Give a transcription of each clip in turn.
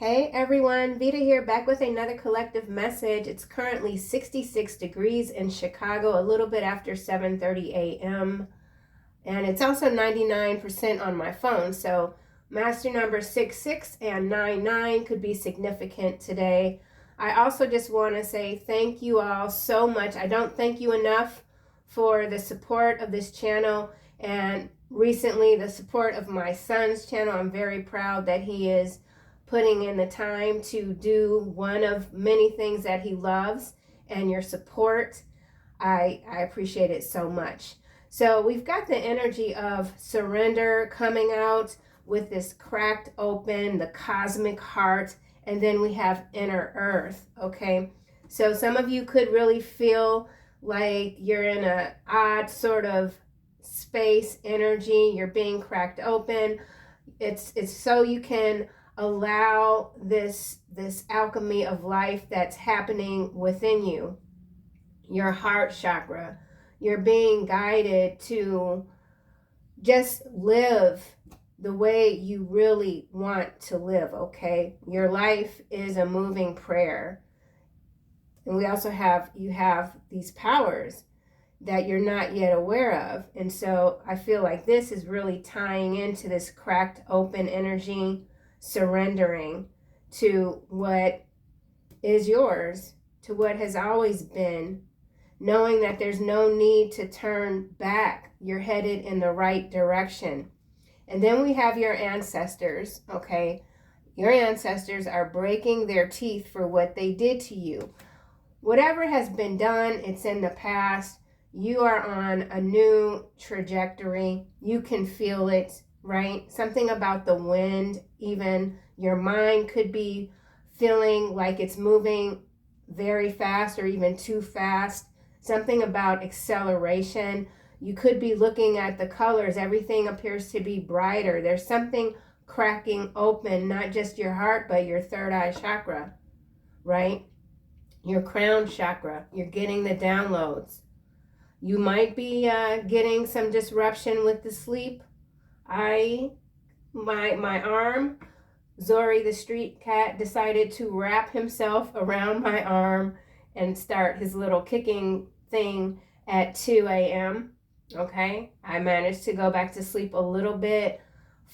Hey everyone, Veda here, back with another collective message. It's currently 66 degrees in Chicago, a little bit after 7:30 a.m. And it's also 99% on my phone. So master number 66 and 99 could be significant today. I also just want to say thank you all so much. I don't thank you enough for the support of this channel and recently the support of my son's channel. I'm very proud that he is putting in the time to do one of many things that he loves, and your support, I appreciate it so much. So we've got the energy of surrender coming out with this cracked open, the cosmic heart, and then we have inner earth, okay? So some of you could really feel like you're in a odd sort of space energy. You're being cracked open. It's so you can allow this alchemy of life that's happening within you, your heart chakra. You're being guided to just live the way you really want to live, okay? Your life is a moving prayer. And we also you have these powers that you're not yet aware of. And so I feel like this is really tying into this cracked open energy, surrendering to what is yours, to what has always been, knowing that there's no need to turn back. You're headed in the right direction. And then we have your ancestors, okay? Your ancestors are breaking their teeth for what they did to you. Whatever has been done, it's in the past. You are on a new trajectory. You can feel it, right? Something about the wind, even your mind could be feeling like it's moving very fast or even too fast. Something about acceleration. You could be looking at the colors. Everything appears to be brighter. There's something cracking open, not just your heart, but your third eye chakra, right? Your crown chakra. You're getting the downloads. You might be getting some disruption with the sleep. My arm, Zori the street cat decided to wrap himself around my arm and start his little kicking thing at 2 a.m. Okay, I managed to go back to sleep a little bit.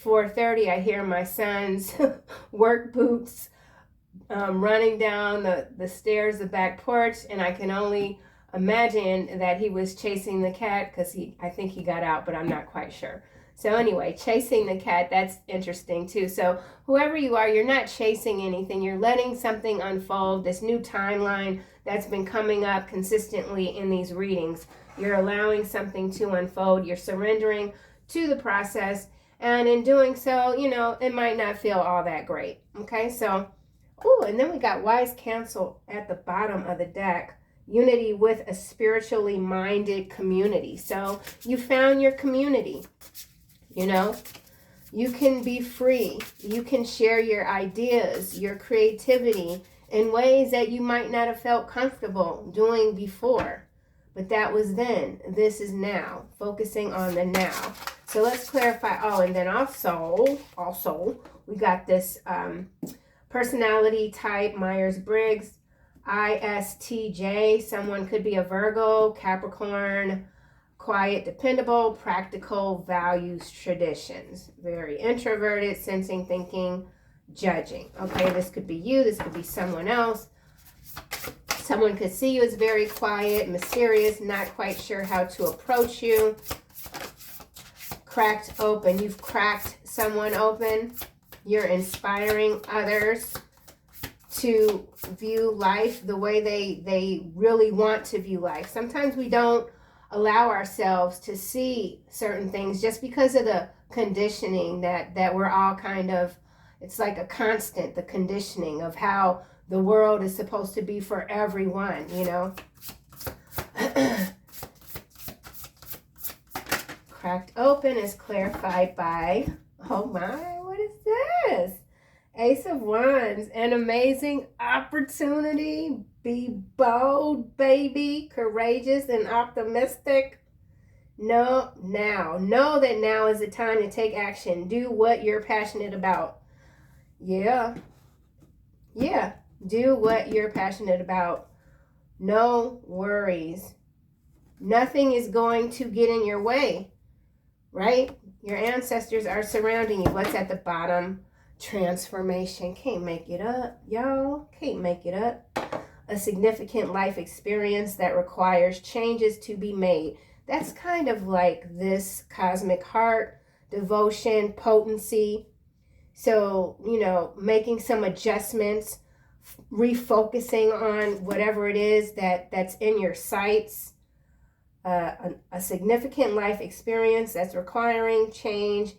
4:30, I hear my son's work boots running down the stairs, the back porch, and I can only imagine that he was chasing the cat because I think he got out, but I'm not quite sure. So anyway, chasing the cat, that's interesting too. So whoever you are, you're not chasing anything. You're letting something unfold, this new timeline that's been coming up consistently in these readings. You're allowing something to unfold. You're surrendering to the process. And in doing so, it might not feel all that great. Okay, so, and then we got Wise Counsel at the bottom of the deck. Unity with a spiritually minded community. So you found your community. You can be free. You can share your ideas, your creativity in ways that you might not have felt comfortable doing before. But that was then. This is now. Focusing on the now. So let's clarify. Oh, and then also, we got this personality type, Myers-Briggs. ISTJ, someone could be a Virgo, Capricorn, quiet, dependable, practical, values, traditions. Very introverted, sensing, thinking, judging. Okay, this could be you, this could be someone else. Someone could see you as very quiet, mysterious, not quite sure how to approach you. Cracked open, you've cracked someone open. You're inspiring others to view life the way they really want to view life. Sometimes we don't allow ourselves to see certain things just because of the conditioning that we're all kind of, it's like a constant, the conditioning of how the world is supposed to be for everyone, Cracked open is clarified by, oh my, what is this? Ace of Wands, an amazing opportunity. Be bold, baby, courageous and optimistic. Know that now is the time to take action. Do what you're passionate about. Yeah. Yeah, do what you're passionate about. No worries. Nothing is going to get in your way, right? Your ancestors are surrounding you. What's at the bottom? Transformation. Can't make it up, y'all. Can't make it up. A significant life experience that requires changes to be made. That's kind of like this cosmic heart, devotion, potency. So, making some adjustments, refocusing on whatever it is that's in your sights. A significant life experience that's requiring change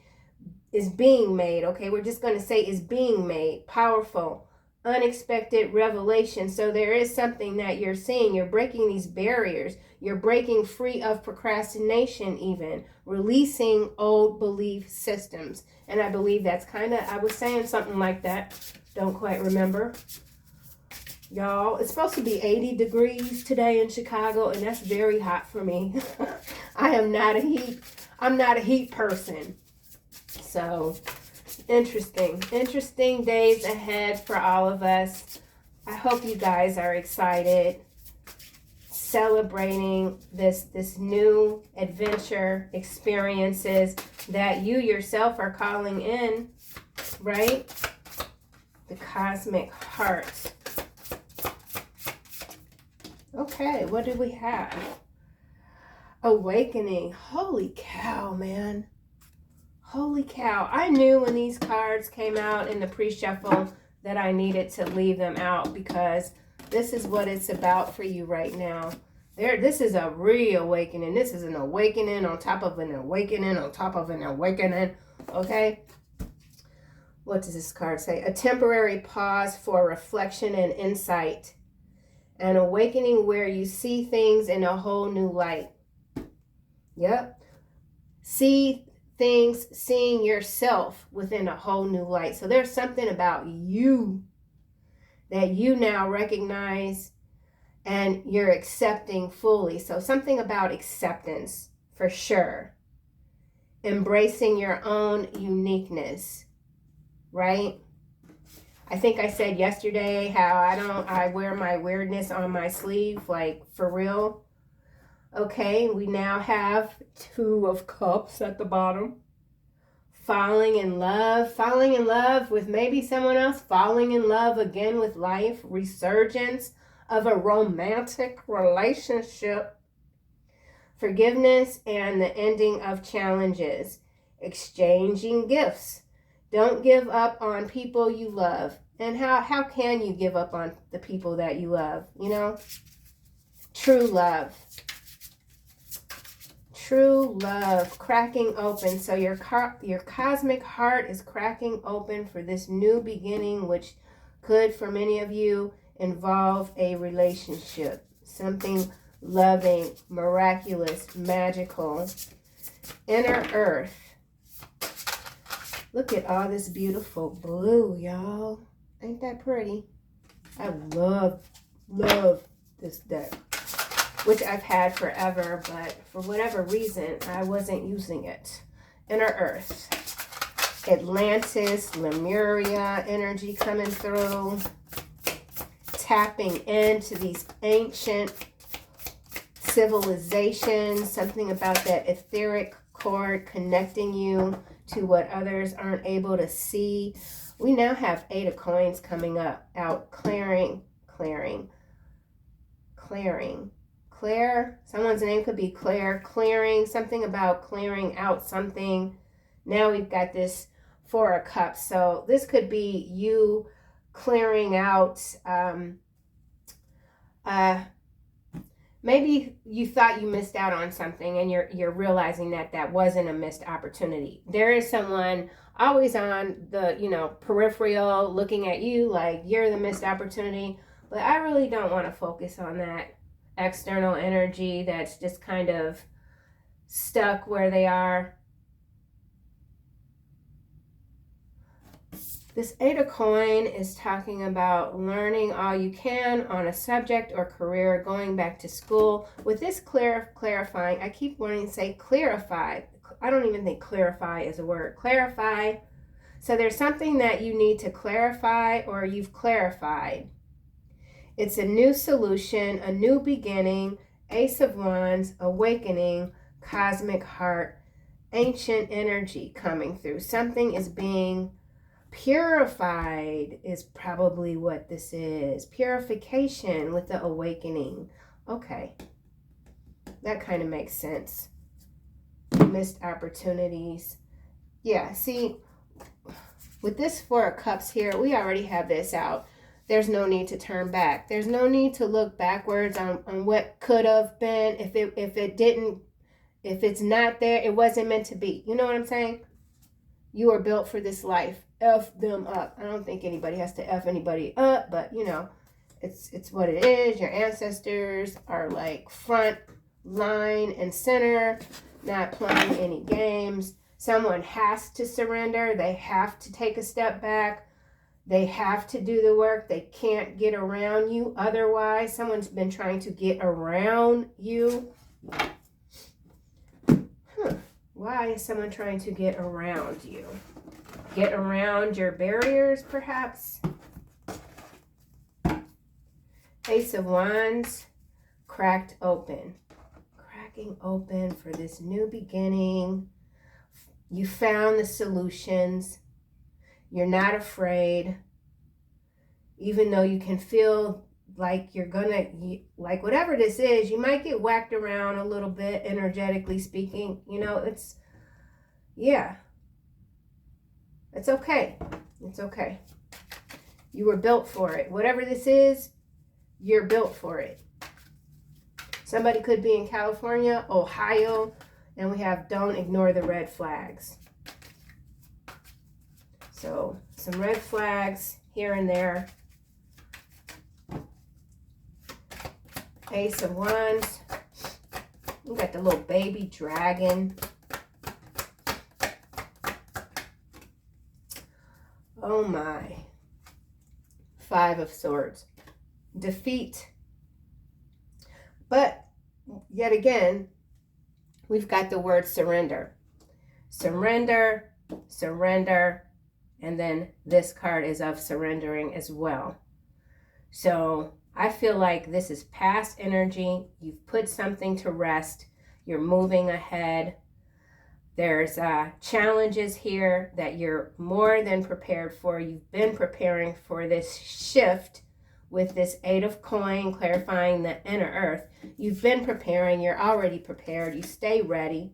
is being made. Okay, we're just going to say is being made. Powerful, unexpected revelation. So there is something that you're seeing. You're breaking these barriers. You're breaking free of procrastination, even releasing old belief systems. And I believe that's I was saying something like that. Don't quite remember. Y'all, it's supposed to be 80 degrees today in Chicago, and that's very hot for me. I'm not a heat person. So, interesting days ahead for all of us. I hope you guys are excited, celebrating this new adventure, experiences that you yourself are calling in, right? The cosmic heart. Okay, what do we have? Awakening. Holy cow, man. Holy cow. I knew when these cards came out in the pre-shuffle that I needed to leave them out, because this is what it's about for you right now. This is a reawakening. This is an awakening on top of an awakening on top of an awakening. Okay? What does this card say? A temporary pause for reflection and insight. An awakening where you see things in a whole new light. Yep. Seeing yourself within a whole new light. So there's something about you that you now recognize and you're accepting fully. So something about acceptance for sure. Embracing your own uniqueness, right? I think I said yesterday how I wear my weirdness on my sleeve, like for real. Okay, we now have 2 of Cups at the bottom. Falling in love with maybe someone else, falling in love again with life, resurgence of a romantic relationship, forgiveness and the ending of challenges, exchanging gifts. Don't give up on people you love. And how can you give up on the people that you love? True love. True love cracking open. So your cosmic heart is cracking open for this new beginning, which could, for many of you, involve a relationship. Something loving, miraculous, magical. Inner Earth. Look at all this beautiful blue, y'all. Ain't that pretty? I love this deck, which I've had forever, but for whatever reason, I wasn't using it. Inner Earth. Atlantis, Lemuria energy coming through. Tapping into these ancient civilizations. Something about that etheric cord connecting you to what others aren't able to see. We now have 8 of Coins coming out, clearing. Claire, someone's name could be Claire, clearing, something about clearing out something. Now we've got this 4 of Cups. So this could be you clearing out, maybe you thought you missed out on something and you're realizing that wasn't a missed opportunity. There is someone always on the, peripheral looking at you like you're the missed opportunity. But I really don't want to focus on that external energy that's just kind of stuck where they are. This 8 of Coin is talking about learning all you can on a subject or career, going back to school. With this clarifying, I keep wanting to say clarify. I don't even think clarify is a word. Clarify. So there's something that you need to clarify or you've clarified. It's a new solution, a new beginning, Ace of Wands, awakening, cosmic heart, ancient energy coming through. Something is being purified is probably what this is. Purification with the awakening. Okay. That kind of makes sense. Missed opportunities. Yeah, see, with this Four of Cups here, we already have this out. There's no need to turn back. There's no need to look backwards on what could have been. If it's not there, it wasn't meant to be. You know what I'm saying? You are built for this life. F them up. I don't think anybody has to F anybody up, but you know, it's what it is. Your ancestors are like front line and center, not playing any games. Someone has to surrender. They have to take a step back. They have to do the work. They can't get around you. Otherwise, someone's been trying to get around you. Why is someone trying to get around you? Get around your barriers, perhaps? Ace of Wands, cracked open. Cracking open for this new beginning. You found the solutions. You're not afraid. Even though you can feel like you're gonna, like whatever this is, you might get whacked around a little bit, energetically speaking. You know, it's, yeah. It's okay. It's okay. You were built for it. Whatever this is, you're built for it. Somebody could be in California, Ohio, and we have don't ignore the red flags. So some red flags here and there. Ace of Wands. We got the little baby dragon. Oh my. Five of Swords. Defeat. But yet again, we've got the word surrender. Surrender, surrender. And then this card is of surrendering as well. So I feel like this is past energy. You've put something to rest. You're moving ahead. There's challenges here that you're more than prepared for. You've been preparing for this shift with this Eight of Coin, clarifying the inner earth. You've been preparing. You're already prepared. You stay ready.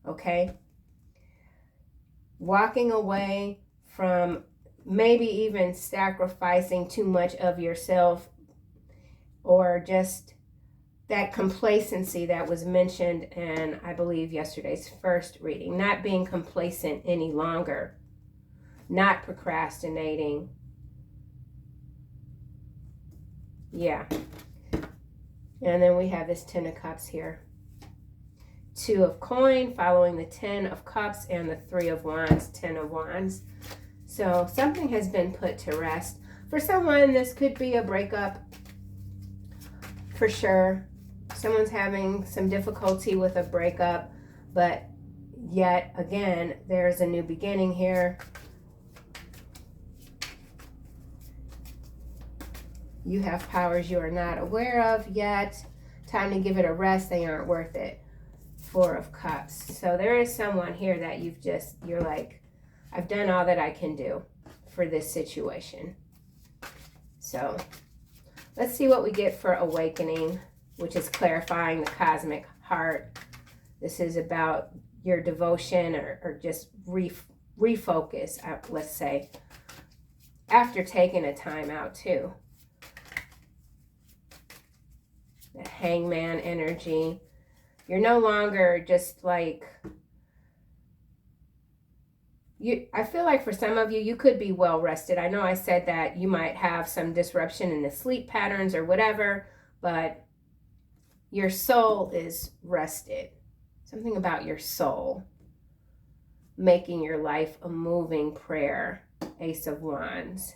Okay? Walking away from maybe even sacrificing too much of yourself, or just that complacency that was mentioned in, I believe, yesterday's first reading. Not being complacent any longer. Not procrastinating. Yeah. And then we have this Ten of Cups here. Two of Coin following the Ten of Cups and the Three of Wands, Ten of Wands. So something has been put to rest. For someone, this could be a breakup. For sure. Someone's having some difficulty with a breakup, but yet again, there's a new beginning here. You have powers you are not aware of yet. Time to give it a rest. They aren't worth it. Four of Cups. So there is someone here that you're like, I've done all that I can do for this situation. So let's see what we get for awakening, which is clarifying the cosmic heart. This is about your devotion or just refocus, let's say, after taking a time out too. The Hangman energy. You're no longer just like, I feel like for some of you, you could be well rested. I know I said that you might have some disruption in the sleep patterns or whatever, but your soul is rested. Something about your soul. Making your life a moving prayer. Ace of Wands.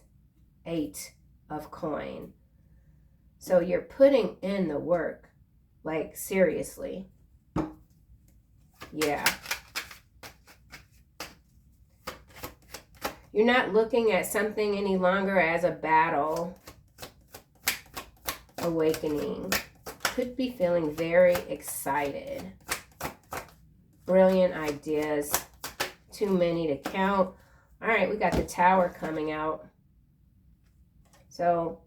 Eight of Coin. So you're putting in the work. Like, seriously. Yeah. You're not looking at something any longer as a battle. Awakening. Could be feeling very excited. Brilliant ideas. Too many to count. All right, we got the Tower coming out. So,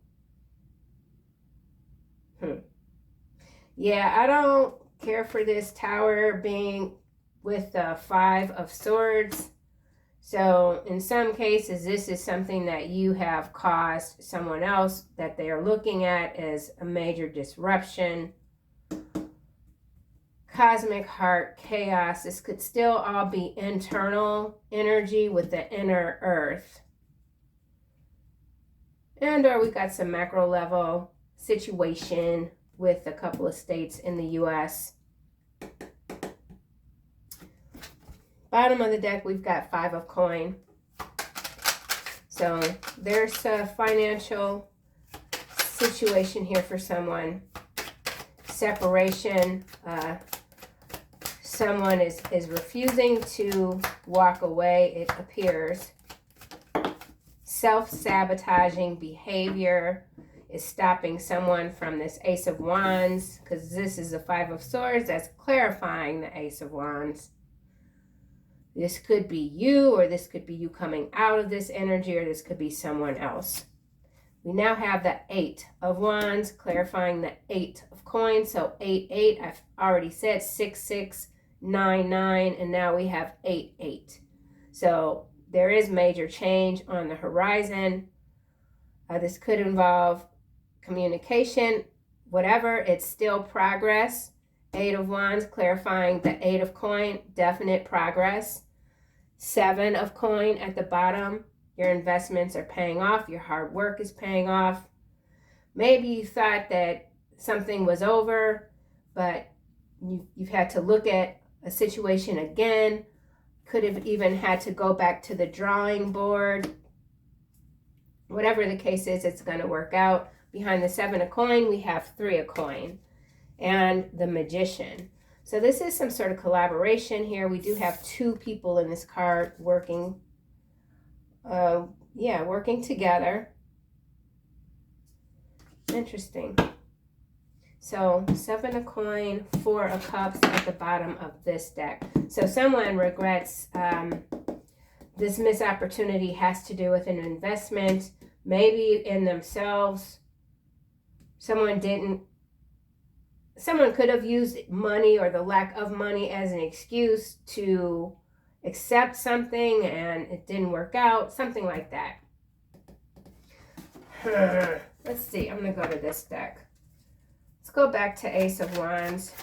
yeah, I don't care for this Tower being with the 5 of Swords. So in some cases, this is something that you have caused someone else that they are looking at as a major disruption. Cosmic heart, chaos. This could still all be internal energy with the inner earth. And or we got some macro level situation with a couple of states in the U.S. Bottom of the deck, we've got 5 of coin. So there's a financial situation here for someone. Separation. Someone is refusing to walk away, it appears. Self-sabotaging behavior is stopping someone from this Ace of Wands, because this is the 5 of Swords that's clarifying the Ace of Wands. This could be you, or this could be you coming out of this energy, or this could be someone else. We now have the 8 of Wands, clarifying the 8 of coins. So 8, 8, I've already said 6, 6, 9, 9, and now we have 8, 8. So there is major change on the horizon. This could involve communication, whatever, it's still progress. 8 of Wands, clarifying the 8 of coin, definite progress. 7 of coin at the bottom, your investments are paying off, your hard work is paying off. Maybe you thought that something was over, but you've had to look at a situation again. Could have even had to go back to the drawing board. Whatever the case is, it's going to work out. Behind the 7 of coin, we have 3 of coin and the Magician. So this is some sort of collaboration here. We do have 2 people in this card working, working together. Interesting. So 7 of coin, 4 of cups at the bottom of this deck. So someone regrets this missed opportunity. Has to do with an investment, maybe in themselves. Someone could have used money or the lack of money as an excuse to accept something and it didn't work out, something like that. Let's see, I'm going to go to this deck. Let's go back to Ace of Wands,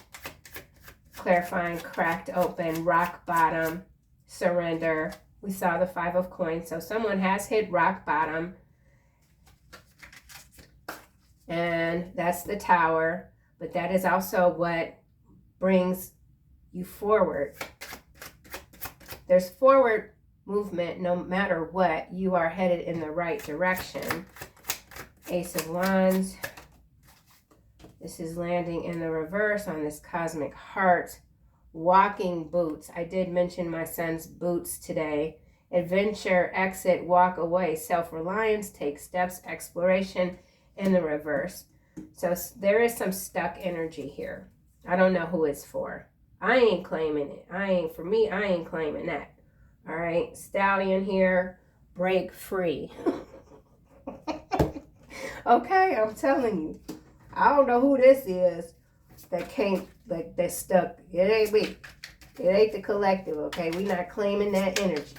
clarifying, cracked open, rock bottom, surrender. We saw the 5 of coins, so someone has hit rock bottom, and that's the Tower. But that is also what brings you forward. There's forward movement no matter what. You are headed in the right direction. Ace of Wands. This is landing in the reverse on this cosmic heart. Walking boots. I did mention my son's boots today. Adventure, exit, walk away. Self-reliance, take steps, exploration in the reverse. So there is some stuck energy here. I don't know who it's for. I ain't claiming it. I ain't claiming that. All right. Stallion here. Break free. Okay, I'm telling you. I don't know who this is that can't, like, that's stuck. It ain't me. It ain't the collective, okay? We're not claiming that energy.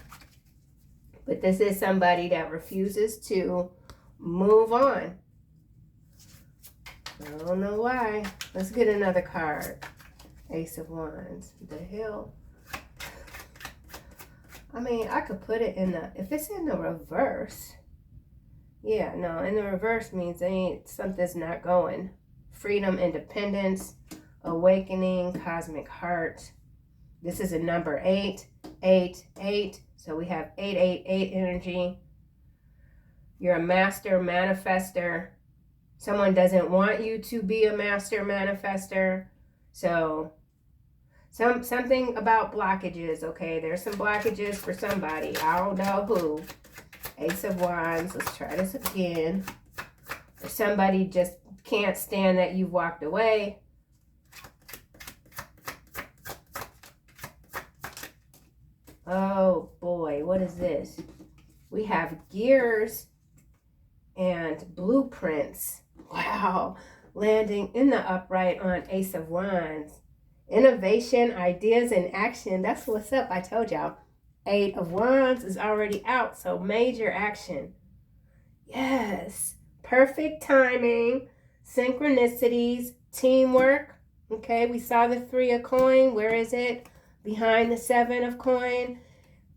But this is somebody that refuses to move on. I don't know why. Let's get another card. Ace of Wands. The hell? I mean, I could put it in the, if it's in the reverse. Yeah, no, in the reverse means something's not going. Freedom, independence, awakening, cosmic heart. This is a number 8, 8, 8. So we have 8, 8, 8 energy. You're a master manifester. Someone doesn't want you to be a master manifester. So something about blockages, okay? There's some blockages for somebody. I don't know who. Ace of Wands. Let's try this again. Or somebody just can't stand that you've walked away. Oh boy, what is this? We have gears and blueprints. Wow. Landing in the upright on Ace of Wands. Innovation, ideas, and action. That's what's up. I told y'all. 8 of Wands is already out, so major action. Yes. Perfect timing, synchronicities, teamwork. Okay, we saw the 3 of coin. Where is it? Behind the 7 of coin.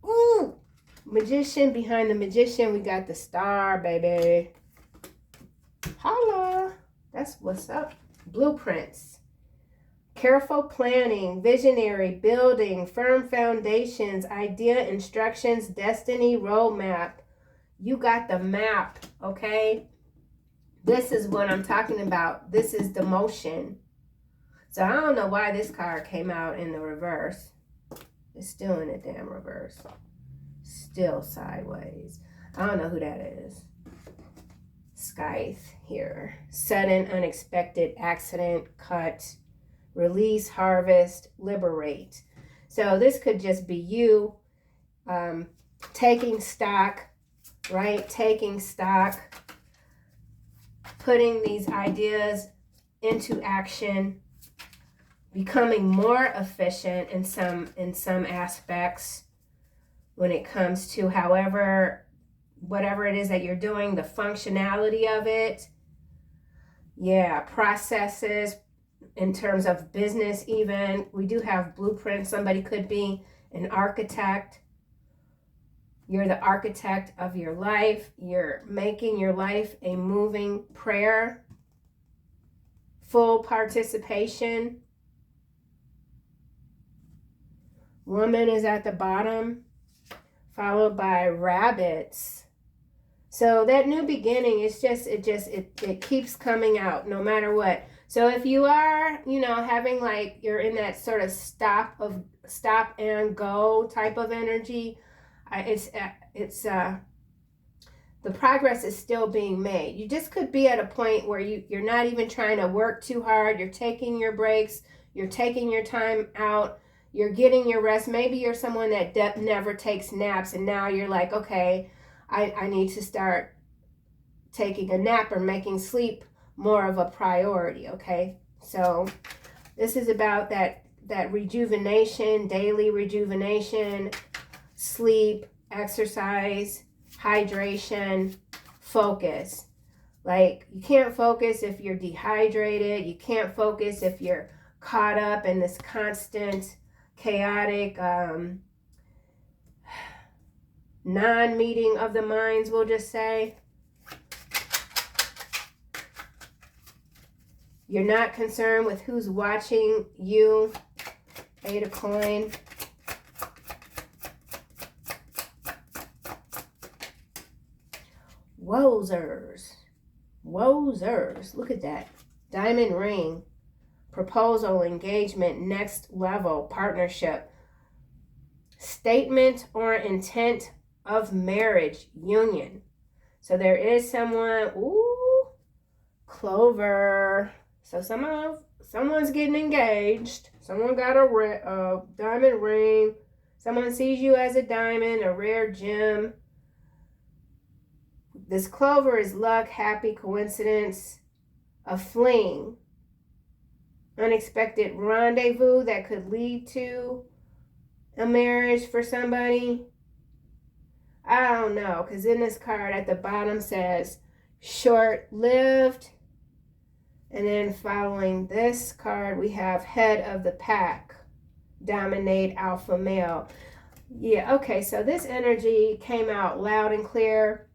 Ooh. Magician. Behind the magician, we got the star, baby. Holla. That's what's up. Blueprints. Careful planning, visionary, building, firm foundations, idea, instructions, destiny, roadmap. You got the map, okay? This is what I'm talking about. This is the motion. So I don't know why this card came out in the reverse. It's still in the damn reverse. Still sideways. I don't know who that is. Scythe here. Sudden, unexpected accident, cut, release, harvest, liberate. So this could just be you taking stock, right? Taking stock, putting these ideas into action, becoming more efficient in some aspects when it comes to whatever it is that you're doing, the functionality of it. Yeah, processes in terms of business even. We do have blueprints. Somebody could be an architect. You're the architect of your life. You're making your life a moving prayer. Full participation. Woman is at the bottom, followed by rabbits. So that new beginning is it keeps coming out no matter what. So if you are, having like you're in that sort of stop and go type of energy, the progress is still being made. You just could be at a point where you're not even trying to work too hard. You're taking your breaks. You're taking your time out. You're getting your rest. Maybe you're someone that never takes naps, and now you're like, okay, I need to start taking a nap or making sleep more of a priority, okay? So this is about that rejuvenation, daily rejuvenation, sleep, exercise, hydration, focus. Like, you can't focus if you're dehydrated. You can't focus if you're caught up in this constant chaotic non-meeting of the minds, we'll just say. You're not concerned with who's watching you. 8 of coin. Wozers. Look at that. Diamond ring. Proposal, engagement, next level, partnership. Statement or intent of marriage, union. So there is someone, Clover. So someone's getting engaged. Someone got a diamond ring. Someone sees you as a diamond, a rare gem. This clover is luck, happy coincidence, a fling, unexpected rendezvous that could lead to a marriage for somebody. I don't know, because in this card at the bottom says short-lived. And then following this card, we have head of the pack, dominate, alpha male. Yeah, okay, so this energy came out loud and clear.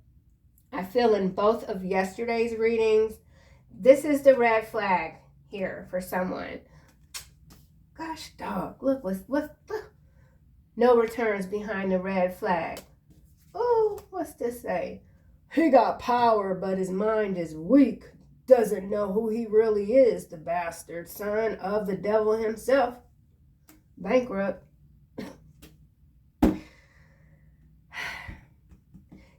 I feel in both of yesterday's readings. This is the red flag here for someone. Gosh, dog, look, look. No returns behind the red flag. Oh, what's this say? He got power, but his mind is weak. Doesn't know who he really is, the bastard son of the devil himself. Bankrupt.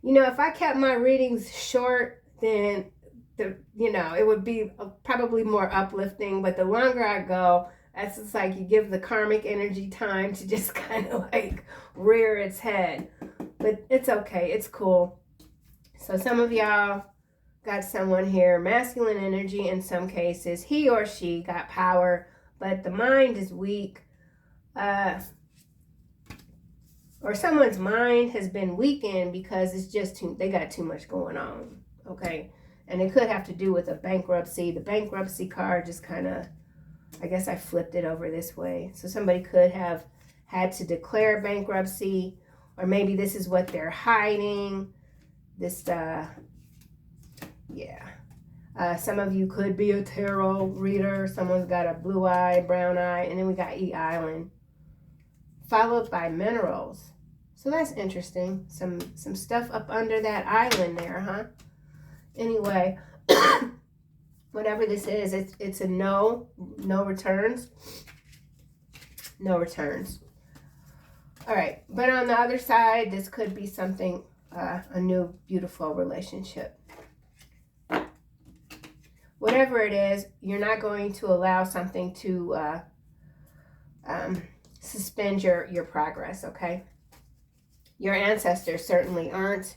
You know, if I kept my readings short, then it would be probably more uplifting. But the longer I go, that's just like you give the karmic energy time to just kind of like rear its head. But it's okay. It's cool. So some of y'all got someone here, masculine energy in some cases. He or she got power, but the mind is weak. Or someone's mind has been weakened because it's just they got too much going on, okay? And it could have to do with a bankruptcy. The bankruptcy card just kind of, I guess I flipped it over this way. So somebody could have had to declare bankruptcy, or maybe this is what they're hiding. Some of you could be a tarot reader. Someone's got a blue eye, brown eye, and then we got E Island, followed by minerals. So that's interesting. Some stuff up under that island there, huh? Anyway, whatever this is, it's a no returns. No returns. All right, but on the other side, this could be something, a new beautiful relationship. Whatever it is, you're not going to allow something to suspend your progress, okay? Your ancestors certainly aren't.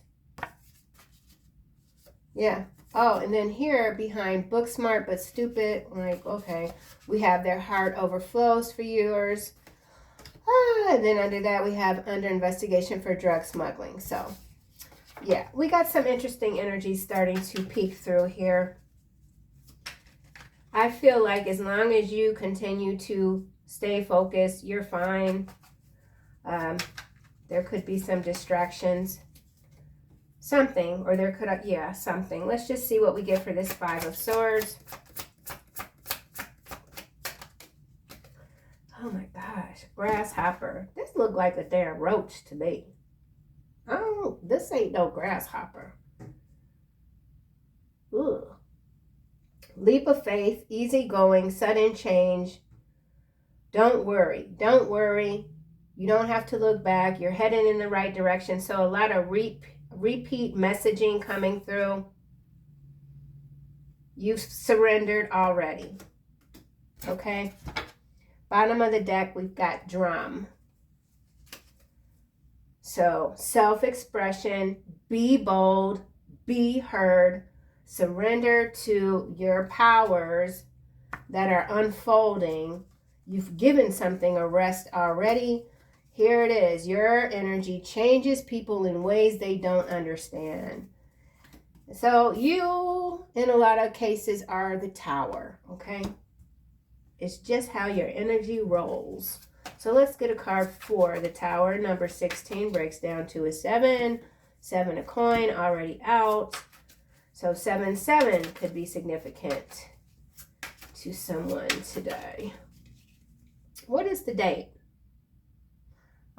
Yeah. Oh, and then here behind book smart but stupid, like, okay, we have their heart overflows for yours. And then under that, we have under investigation for drug smuggling. So, yeah, we got some interesting energies starting to peek through here. I feel like as long as you continue to stay focused, you're fine. There could be some distractions. Something, or there could, something. Let's just see what we get for this Five of Swords. Oh my gosh, grasshopper. This looked like a damn roach to me. Oh, this ain't no grasshopper. Ugh. Leap of faith, easygoing, sudden change. Don't worry. Don't worry. You don't have to look back. You're heading in the right direction. So a lot of repeat messaging coming through. You've surrendered already. Okay. Bottom of the deck, we've got drum. So self-expression, be bold, be heard, surrender to your powers that are unfolding. You've given something a rest already. Here it is. Your energy changes people in ways they don't understand. So you, in a lot of cases, are the tower, okay? It's just how your energy rolls. So let's get a card for the tower. Number 16 breaks down to a 7. 7 a coin, already out. So 7-7 could be significant to someone today. What is the date?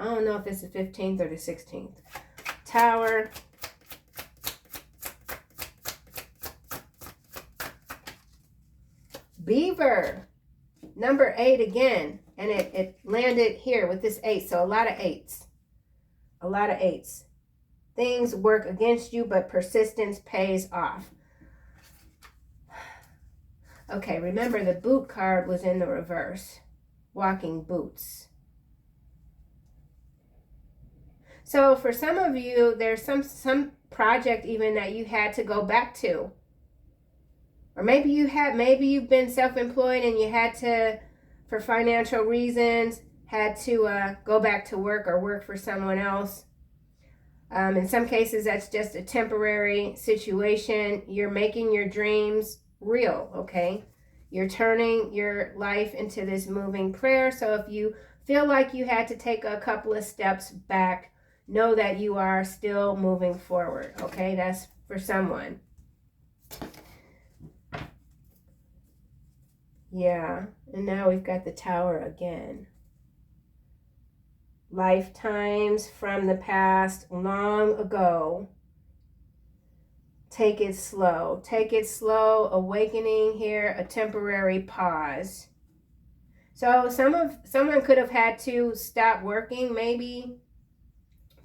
I don't know if it's the 15th or the 16th. Tower. Beaver. Number 8 again. And it landed here with this 8. So a lot of 8s. A lot of 8s. Things work against you, but persistence pays off. Okay, remember the boot card was in the reverse. Walking boots. So for some of you, there's some project even that you had to go back to. Or maybe you've been self-employed and you had to, for financial reasons, had to go back to work or work for someone else. In some cases, that's just a temporary situation. You're making your dreams real, okay? You're turning your life into this moving prayer. So if you feel like you had to take a couple of steps back, know that you are still moving forward, okay? That's for someone. Yeah, and now we've got the tower again. Lifetimes from the past, long ago. Take it slow. Take it slow. Awakening here, a temporary pause. So someone could have had to stop working maybe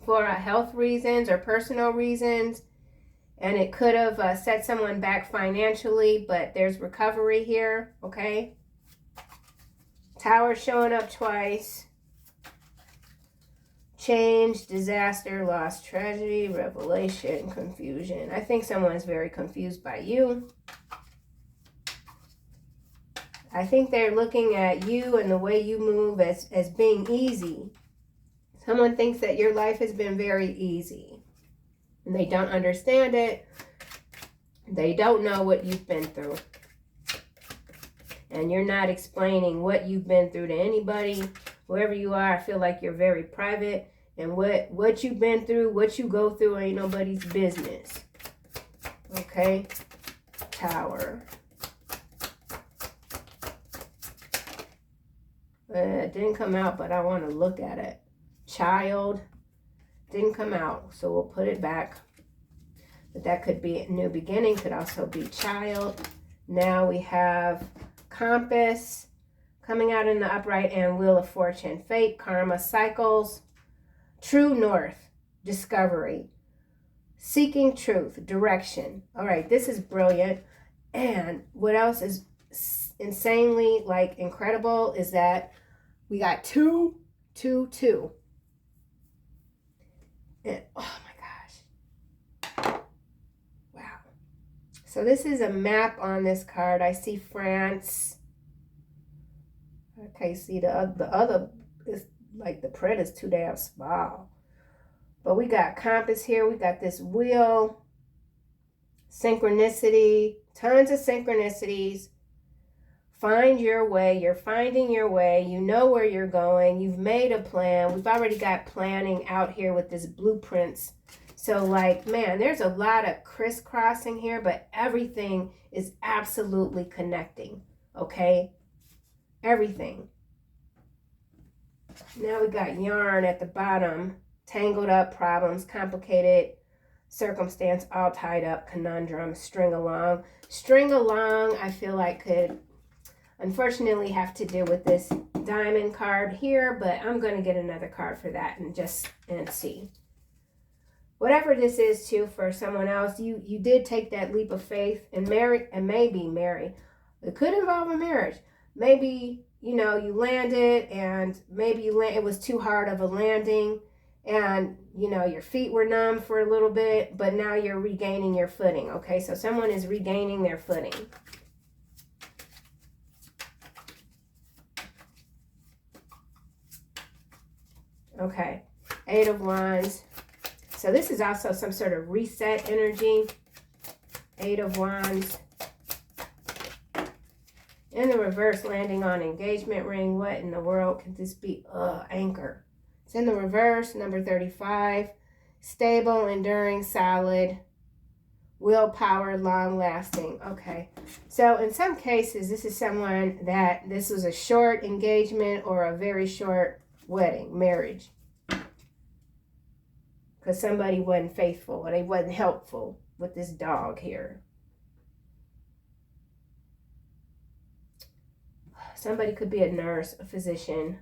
for health reasons or personal reasons. And it could have set someone back financially, but there's recovery here, okay? Tower showing up twice. Change, disaster, loss, tragedy, revelation, confusion. I think someone's very confused by you. I think they're looking at you and the way you move as being easy. Someone thinks that your life has been very easy. And they don't understand it. They don't know what you've been through. And you're not explaining what you've been through to anybody. Whoever you are, I feel like you're very private. And what you've been through, what you go through ain't nobody's business. Okay? Tower. It didn't come out, but I want to look at it. Child. Didn't come out, so we'll put it back. But that could be a new beginning, could also be child. Now we have compass coming out in the upright and wheel of fortune. Fate, karma, cycles, true north, discovery, seeking truth, direction. All right, this is brilliant. And what else is insanely like incredible is that we got 2, 2, 2. And, oh my gosh. Wow. So this is a map on this card. I see France. Okay, see the other is like the print is too damn small. But we got compass here. We got this wheel. Synchronicity. Tons of synchronicities. Find your way. You're finding your way. You know where you're going. You've made a plan. We've already got planning out here with this blueprints. So like, man, there's a lot of crisscrossing here, but everything is absolutely connecting. Okay? Everything. Now we got yarn at the bottom. Tangled up, problems, complicated, circumstance, all tied up, conundrum, string along. String along, I feel like could unfortunately have to do with this diamond card here, but I'm going to get another card for that and see. Whatever this is too for someone else, you did take that leap of faith and maybe marry. It could involve a marriage. Maybe, you know, you landed and maybe it was too hard of a landing and, you know, your feet were numb for a little bit, but now you're regaining your footing. Okay, so someone is regaining their footing. Okay, 8 of Wands. So this is also some sort of reset energy. 8 of Wands. In the reverse, landing on engagement ring. What in the world could this be? Anchor. It's in the reverse, number 35. Stable, enduring, solid. Willpower, long-lasting. Okay. So in some cases, this is someone that this was a short engagement or a very short wedding, marriage. Because somebody wasn't faithful or they wasn't helpful with this dog here. Somebody could be a nurse, a physician.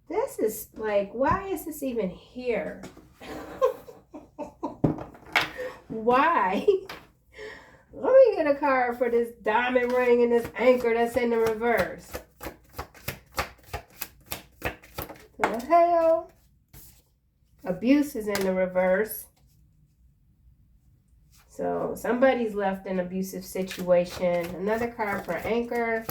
This is like, why is this even here? Why? Let me get a card for this diamond ring and this anchor that's in the reverse. The hell? Abuse is in the reverse. So somebody's left an abusive situation. Another card for anchor.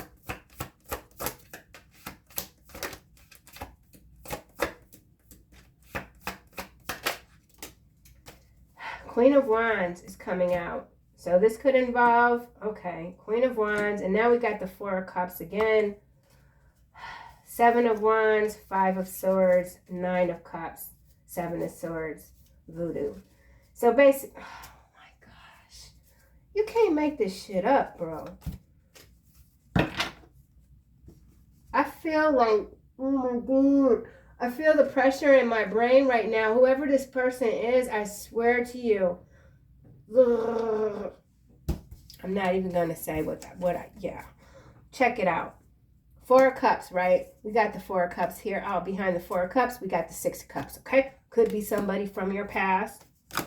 Queen of Wands is coming out. So this could involve, okay, Queen of Wands. And now we got the 4 of Cups again. 7 of Wands, 5 of Swords, 9 of Cups, 7 of Swords, Voodoo. So basically, oh my gosh. You can't make this shit up, bro. I feel like, oh my God. I feel the pressure in my brain right now. Whoever this person is, I swear to you. I'm not even going to say yeah. Check it out. Four of Cups, right? We got the Four of Cups here. Out behind the Four of Cups, we got the Six of Cups, okay? Could be somebody from your past.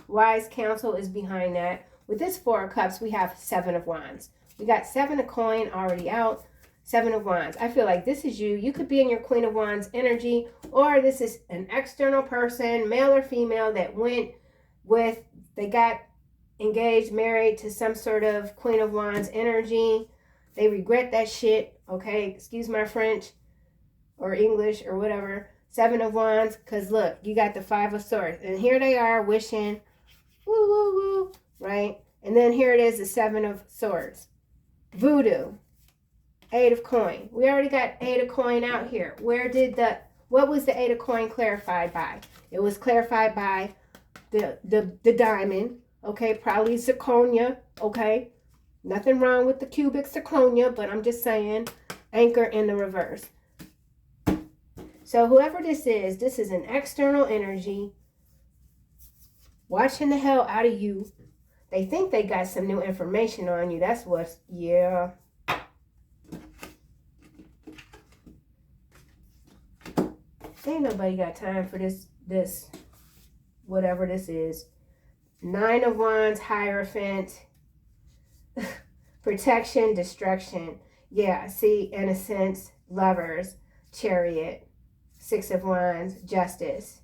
Wise counsel is behind that. With this Four of Cups, we have Seven of Wands. We got Seven of Coin already out. Seven of Wands. I feel like this is you. You could be in your Queen of Wands energy, or this is an external person, male or female, that went with, they got engaged, married to some sort of Queen of Wands energy. They regret that shit, okay? Excuse my French or English or whatever. Seven of Wands, because look, you got the Five of Swords. And here they are wishing, woo, woo, woo, right? And then here it is, the Seven of Swords. Voodoo. Eight of Coin. We already got Eight of Coin out here. What was the Eight of Coin clarified by? It was clarified by the diamond, okay? Probably zirconia, okay? Nothing wrong with the cubic zirconia, but I'm just saying, anchor in the reverse. So whoever this is an external energy watching the hell out of you. They think they got some new information on you. That's what's, yeah. Ain't nobody got time for this, whatever this is. Nine of Wands, Hierophant, protection, destruction. Yeah, see, innocence, Lovers, Chariot, Six of Wands, Justice.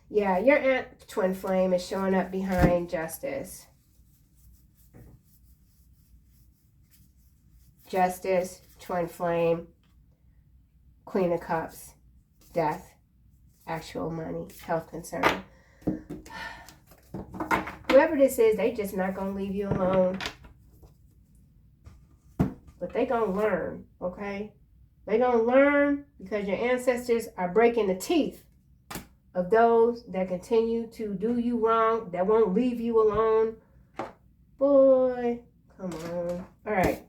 Yeah, your aunt, Twin Flame, is showing up behind Justice. Justice, Twin Flame, Queen of Cups, Death. Actual money, health concern. Whoever this is, they just not going to leave you alone. But they going to learn, okay? They going to learn because your ancestors are breaking the teeth of those that continue to do you wrong, that won't leave you alone. Boy, come on. All right.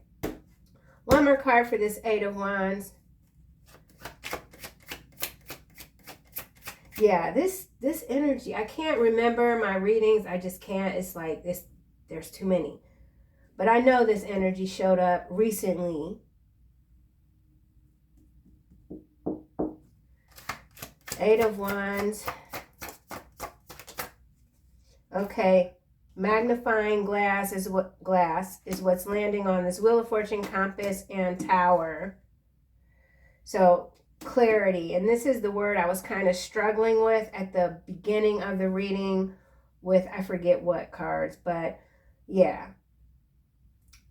One more card for this Eight of Wands. Yeah, this energy, I can't remember my readings. I just can't. It's like this. There's too many. But I know this energy showed up recently. Eight of Wands. Okay. Magnifying glass is what's landing on this Wheel of Fortune, compass, and tower. So clarity, and this is the word I was kind of struggling with at the beginning of the reading with, I forget what cards, but yeah,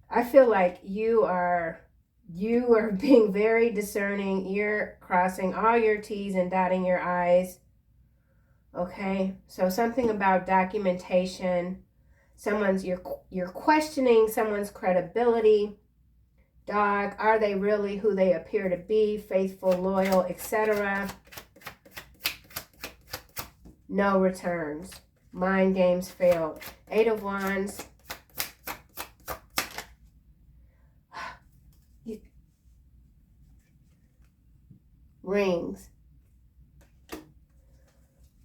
I feel like you are being very discerning. You're crossing all your T's and dotting your I's. Okay, so something about documentation. You're questioning someone's credibility. Dog, are they really who they appear to be? Faithful, loyal, etc. No returns. Mind games failed. Eight of Wands. Rings.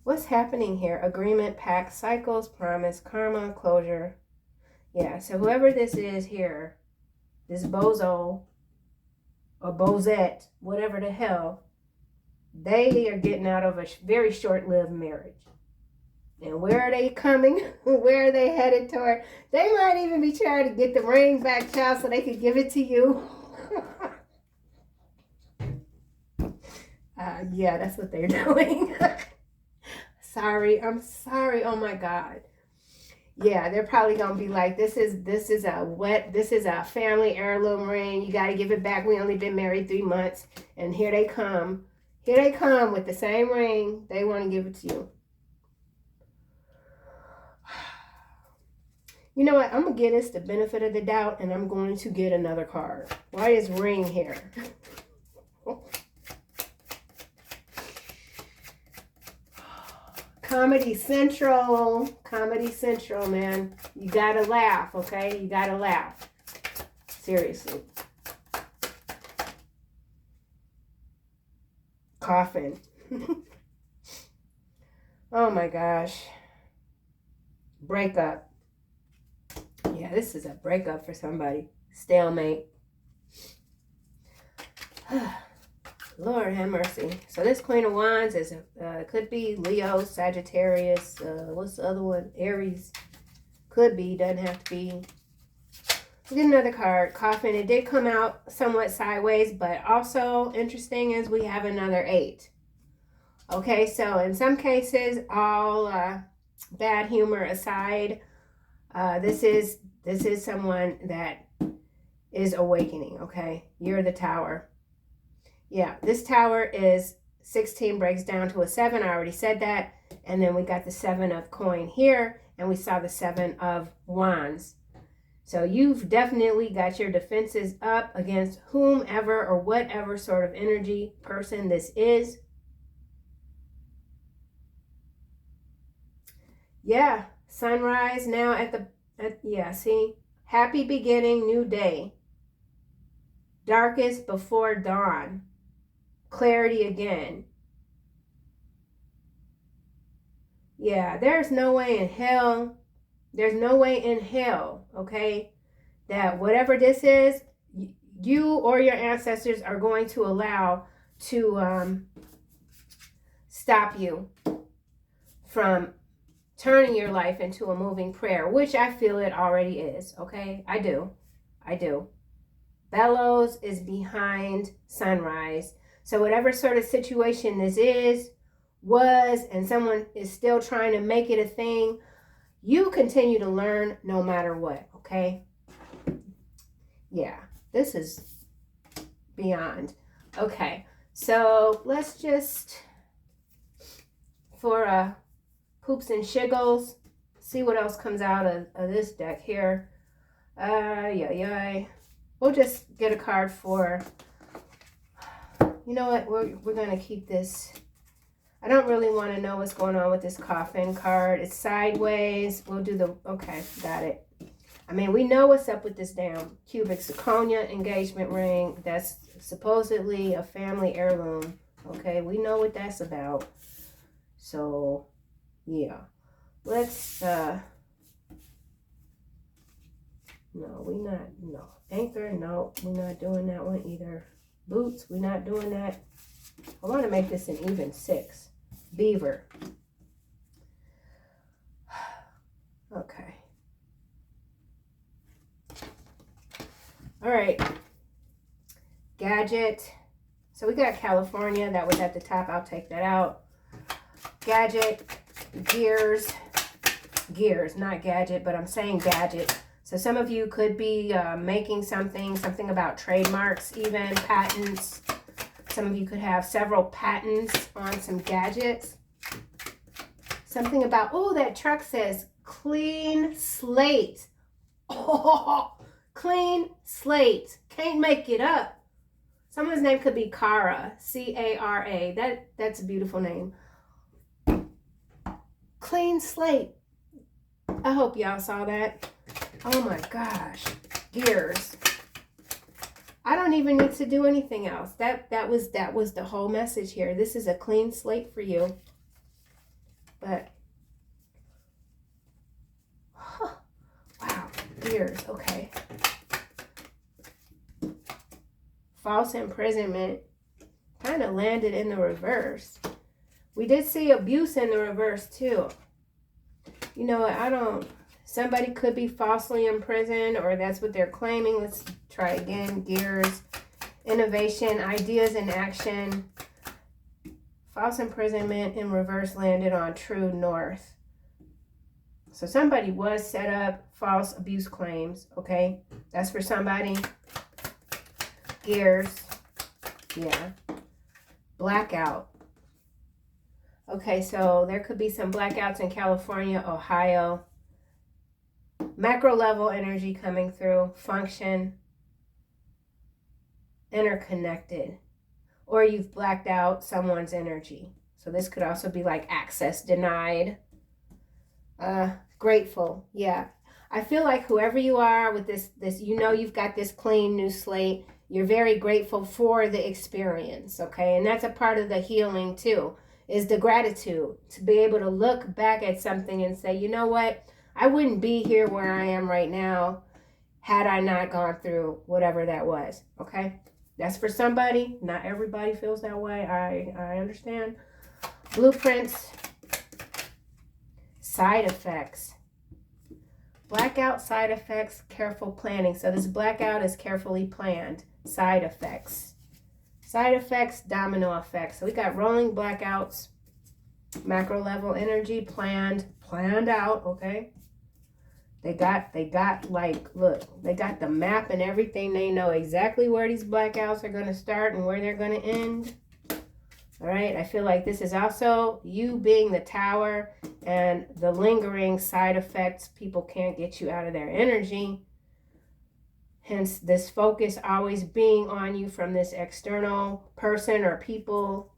What's happening here? Agreement, pact, cycles, promise, karma, closure. Yeah, so whoever this is here, this bozo or bozette, whatever the hell, they are getting out of a very short-lived marriage. And where are they coming? Where are they headed toward? They might even be trying to get the ring back, child, so they could give it to you. Yeah, that's what they're doing. Sorry, I'm sorry. Oh my God. Yeah, they're probably gonna be like, this is a family heirloom ring. You gotta give it back. We only been married 3 months, and here they come. Here they come with the same ring. They want to give it to you. You know what? I'm gonna give this the benefit of the doubt, and I'm going to get another card. Why is ring here? Comedy Central, man. You gotta laugh, okay? You gotta laugh. Seriously. Coffin. Oh my gosh. Breakup. Yeah, this is a breakup for somebody. Stalemate. Lord have mercy. So this Queen of Wands is could be Leo, Sagittarius, what's the other one? Aries. Could be, doesn't have to be. We'll get another card. Coffin. It did come out somewhat sideways, but also interesting is we have another 8. Okay, so in some cases, all bad humor aside, this is someone that is awakening. Okay, you're the Tower. Yeah, this Tower is 16, breaks down to a 7. I already said that. And then we got the 7 of coin here, and we saw the 7 of wands. So you've definitely got your defenses up against whomever or whatever sort of energy person this is. Yeah, sunrise now yeah, see? Happy beginning, new day. Darkest before dawn. Clarity again. Yeah, there's no way in hell, okay, that whatever this is, you or your ancestors are going to allow to stop you from turning your life into a moving prayer, which I feel it already is, okay? I do. Bellows is behind sunrise. So whatever sort of situation this was, and someone is still trying to make it a thing, you continue to learn no matter what, okay? Yeah, this is beyond. Okay, so let's just, for poops and shiggles, see what else comes out of this deck here. We'll just get a card for, you know what, we're going to keep this. I don't really want to know what's going on with this coffin card. It's sideways. We'll do the, okay, got it. I mean, we know what's up with this damn cubic zirconia engagement ring. That's supposedly a family heirloom. Okay, we know what that's about. So, yeah. Let's, no, Anchor, no, we're not doing that one either. Boots, we're not doing that. I want to make this an even 6. Beaver. Okay. All right. Gadget. So we got California. That was at the top. I'll take that out. Gadget. Gears. Gears, not gadget, but I'm saying gadget. So some of you could be making something about trademarks, even patents. Some of you could have several patents on some gadgets. Something about, oh, that truck says clean slate. Oh, clean slate. Can't make it up. Someone's name could be Cara, C-A-R-A. That's a beautiful name. Clean slate. I hope y'all saw that. Oh my gosh. Gears. I don't even need to do anything else. That was the whole message here. This is a clean slate for you. But wow, gears. Okay. False imprisonment kind of landed in the reverse. We did see abuse in the reverse too. You know what? Somebody could be falsely imprisoned, or that's what they're claiming. Let's try again. Gears, innovation, ideas in action. False imprisonment in reverse landed on true north. So somebody was set up, false abuse claims, okay? That's for somebody. Gears, yeah. Blackout. Okay, so there could be some blackouts in California, Ohio. Macro level energy coming through, function, interconnected, or you've blacked out someone's energy. So this could also be like access denied. Grateful, yeah. I feel like whoever you are with this, you know, you've got this clean new slate. You're very grateful for the experience, okay? And that's a part of the healing too, is the gratitude to be able to look back at something and say, you know what? I wouldn't be here where I am right now had I not gone through whatever that was, okay? That's for somebody. Not everybody feels that way. I understand. Blueprints. Side effects. Blackout, side effects, careful planning. So this blackout is carefully planned. Side effects. Side effects, domino effects. So we got rolling blackouts, macro level energy, planned out, okay? They got like, look, they got the map and everything. They know exactly where these blackouts are going to start and where they're going to end. All right, I feel like this is also you being the tower and the lingering side effects. People can't get you out of their energy. Hence, this focus always being on you from this external person or people.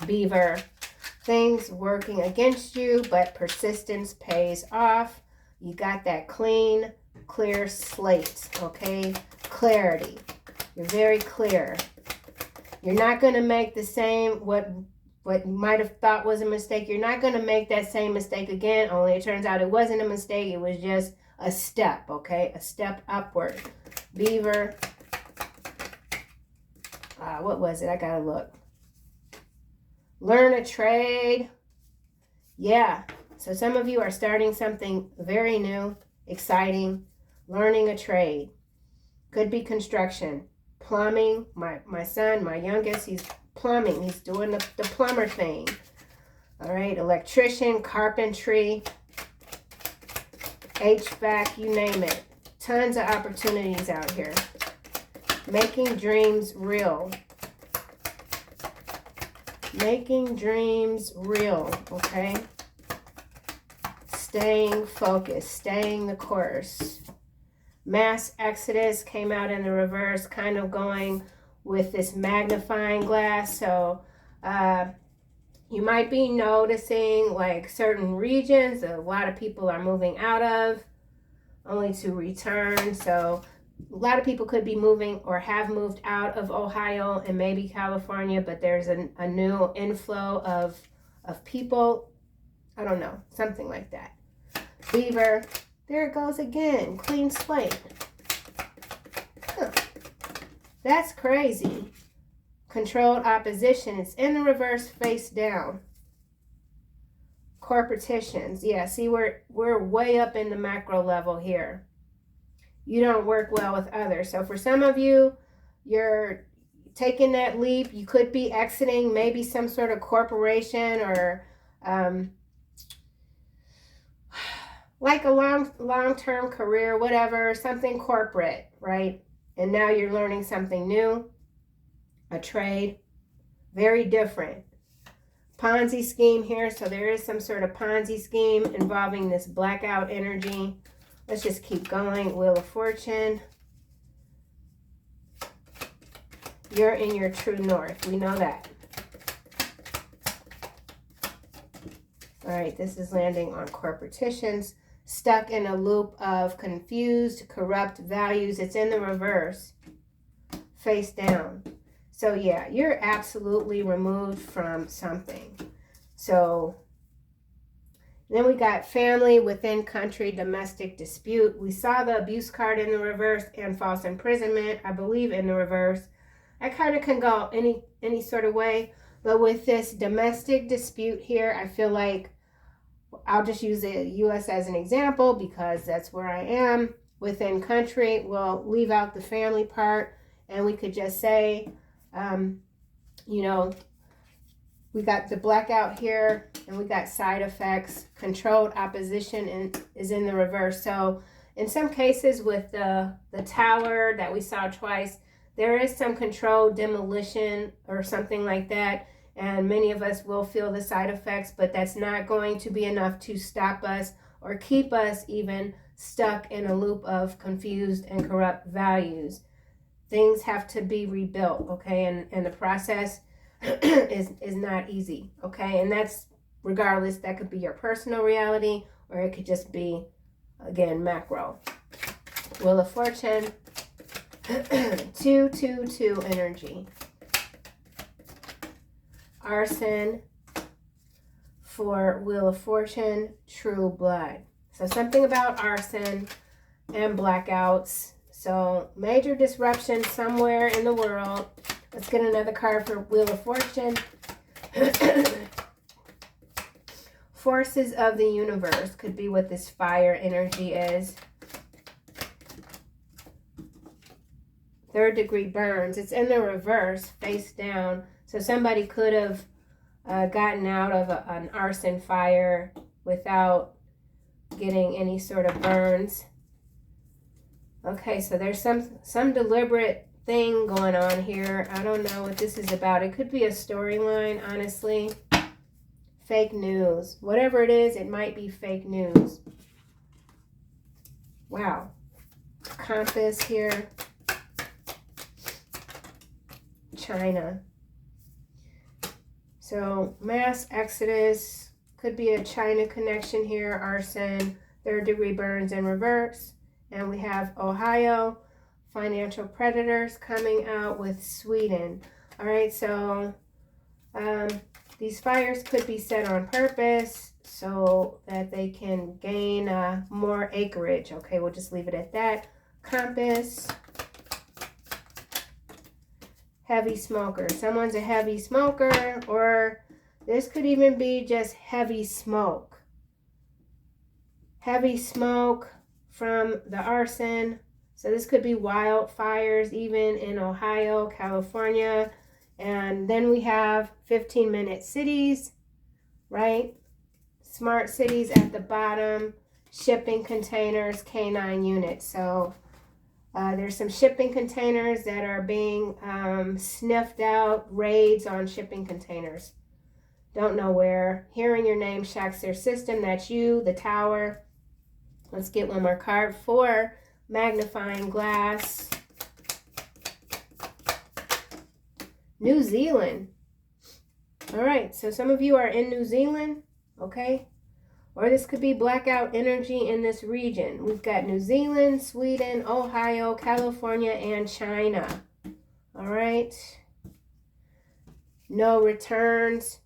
Beaver, things working against you, but persistence pays off. You got that clean, clear slate, okay? Clarity. You're very clear. You're not going to make the same, what you might have thought was a mistake. You're not going to make that same mistake again, only it turns out it wasn't a mistake. It was just a step, okay? A step upward. Beaver. What was it? I got to look. Learn a trade. Yeah. So some of you are starting something very new, exciting, learning a trade. Could be construction. Plumbing, my son, my youngest, he's plumbing. He's doing the plumber thing. All right, electrician, carpentry, HVAC, you name it. Tons of opportunities out here. Making dreams real. Making dreams real, okay? Staying focused, staying the course. Mass exodus came out in the reverse, kind of going with this magnifying glass. So you might be noticing like certain regions a lot of people are moving out of, only to return. So a lot of people could be moving or have moved out of Ohio and maybe California, but there's a new inflow of people. I don't know, something like that. Beaver. There it goes again. Clean slate. Huh. That's crazy. Controlled opposition. It's in the reverse face down. Corporatitions. Yeah, see, we're way up in the macro level here. You don't work well with others. So for some of you, you're taking that leap. You could be exiting maybe some sort of corporation or like a long-term career, whatever, something corporate, right? And now you're learning something new, a trade, very different. Ponzi scheme here, so there is some sort of Ponzi scheme involving this blackout energy. Let's just keep going. Wheel of Fortune. You're in your true north. We know that. All right, this is landing on corporatitions. Stuck in a loop of confused, corrupt values. It's in the reverse, face down. So yeah, you're absolutely removed from something. So then we got family, within country, domestic dispute. We saw the abuse card in the reverse and false imprisonment, I believe, in the reverse. I kind of can go any sort of way, but with this domestic dispute here, I feel like I'll just use the U.S. as an example because that's where I am. Within country, we'll leave out the family part and we could just say, you know, we got the blackout here and we got side effects. Controlled opposition is in the reverse. So in some cases with the tower that we saw twice, there is some controlled demolition or something like that. And many of us will feel the side effects, but that's not going to be enough to stop us or keep us even stuck in a loop of confused and corrupt values. Things have to be rebuilt, okay? And the process is not easy, okay? And that's regardless, that could be your personal reality or it could just be, again, macro. Wheel of Fortune, 222 energy. Arson for Wheel of Fortune, True Blood. So something about arson and blackouts, So major disruption somewhere in the world. Let's get another card for Wheel of Fortune. Forces of the universe could be what this fire energy is. 3rd degree burns. It's in the reverse, face down. So somebody could have gotten out of an arson fire without getting any sort of burns. Okay, so there's some deliberate thing going on here. I don't know what this is about. It could be a storyline, honestly. Fake news. Whatever it is, it might be fake news. Wow. Compass here. China. So mass exodus. Could be a China connection here. Arson. 3rd degree burns in reverse. And we have Ohio, financial predators coming out with Sweden. All right, so these fires could be set on purpose so that they can gain more acreage. Okay, we'll just leave it at that. Compass, heavy smoker. Someone's a heavy smoker, or this could even be just heavy smoke. Heavy smoke from the arson. So this could be wildfires even in Ohio, California. And then we have 15-minute cities, right? Smart cities at the bottom. Shipping containers, K9 units. So there's some shipping containers that are being sniffed out. Raids on shipping containers. Don't know where. Hearing your name shocks their system. That's you, the tower. Let's get one more card for magnifying glass. New Zealand. All right, so some of you are in New Zealand, okay? Or this could be blackout energy in this region. We've got New Zealand, Sweden, Ohio, California, and China. All right. No returns.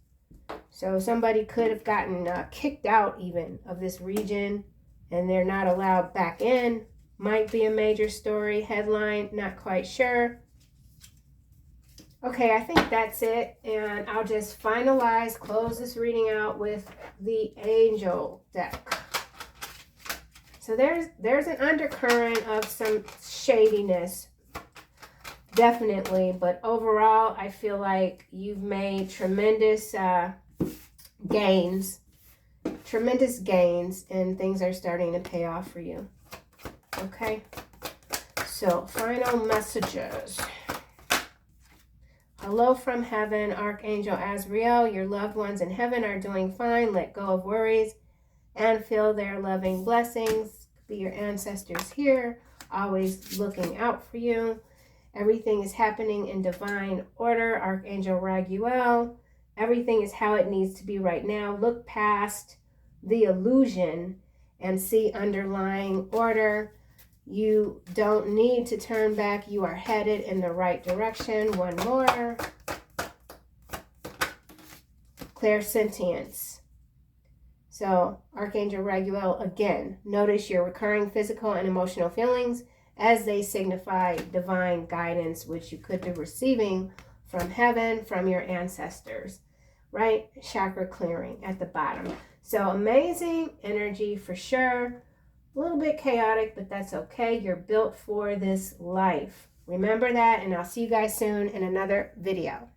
So somebody could have gotten kicked out even of this region, and they're not allowed back in. Might be a major story. Headline, not quite sure. Okay, I think that's it. And I'll just close this reading out with the angel deck. So there's an undercurrent of some shadiness, definitely. But overall, I feel like you've made tremendous gains, and things are starting to pay off for you. Okay, so final messages. Hello from heaven, Archangel Azrael. Your loved ones in heaven are doing fine. Let go of worries and feel their loving blessings. Be your ancestors here, always looking out for you. Everything is happening in divine order, Archangel Raguel. Everything is how it needs to be right now. Look past the illusion and see underlying order. You don't need to turn back. You are headed in the right direction. One more. Clairsentience. So, Archangel Raguel, again, notice your recurring physical and emotional feelings as they signify divine guidance, which you could be receiving from heaven, from your ancestors, right? Chakra clearing at the bottom. So, amazing energy for sure. A little bit chaotic, but that's okay. You're built for this life. Remember that, and I'll see you guys soon in another video.